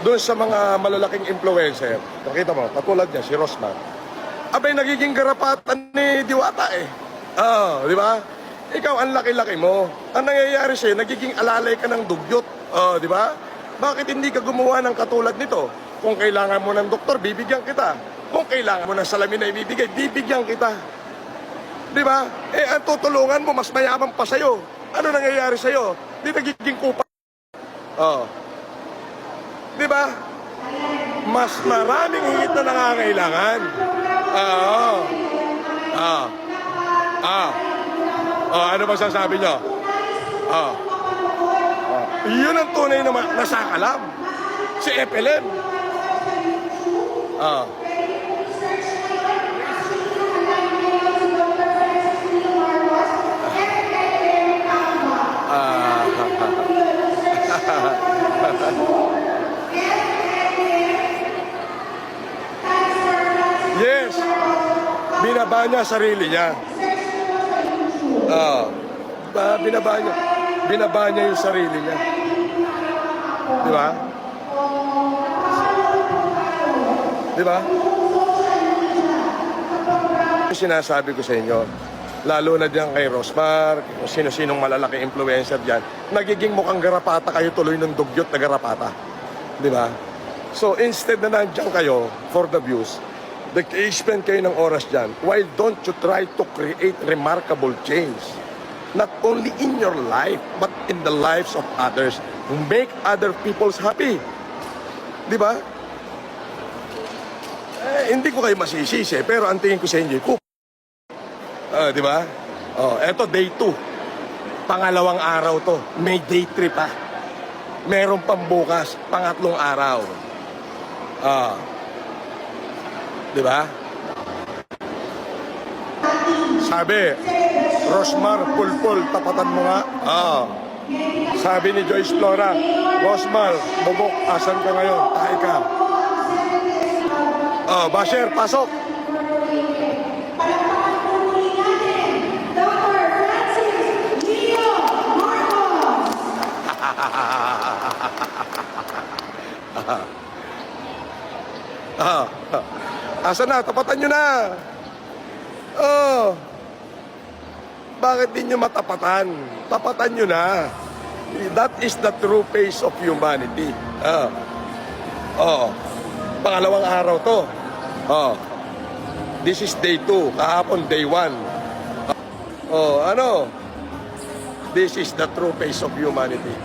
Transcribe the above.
doon sa mga malalaking influencer. Nakita mo, katulad niya, si Rosmar. Abay, nagiging garapatan ni Diwata eh. Di ba? Ikaw, ang laki-laki mo. Ang nangyayari sa'yo, nagiging alalay ka ng dugyot. Di ba? Bakit hindi ka gumawa ng katulad nito? Kung kailangan mo ng doktor, bibigyan kita. Kung kailangan mo ng salamin na ibibigay, bibigyan kita. Di ba? Eh, ang tutulungan mo, mas mayaman pa sa'yo. Ano nangyayari sa'yo? Di nagiging kupa. Di ba? Mas maraming higit na nangangailangan. Ano ba sasabi nyo? Yun ang tunay na nasakalam. Si FLM. Yes. Binaba niya sarili niya. Binaba niya yung sarili niya. Di ba? Di ba? Sinasabi ko sa inyo, lalo na diyan kay Rosmar, kung sino-sinong malalaki influencer diyan, nagiging mukhang garapata kayo tuloy ng dugyot na garapata. Di ba? So instead na nandiyan kayo for the views, spend kayo ng oras diyan, why don't you try to create remarkable change? Not only in your life, but in the lives of others. Make other people's happy. Di ba? Hindi ko kayo masisisi, pero ang tingin ko sa inyo, di ba? Eto day 2. Pangalawang araw to. May day 3 pa. Meron pang bukas, pangatlong araw. Di ba? Sabi, Rosmar, pulpul, tapatan mo nga. Sabi ni Joyce Flora, Rosmar, bubok, asan ka ngayon? Tahi ka. Basher, pasok. Asan na? Tapatan nyo na. Bakit di nyo matapatan? Tapatan nyo na. That is the true face of humanity. Pangalawang araw to. This is day 2. Kahapon day 1. This is the true face of humanity.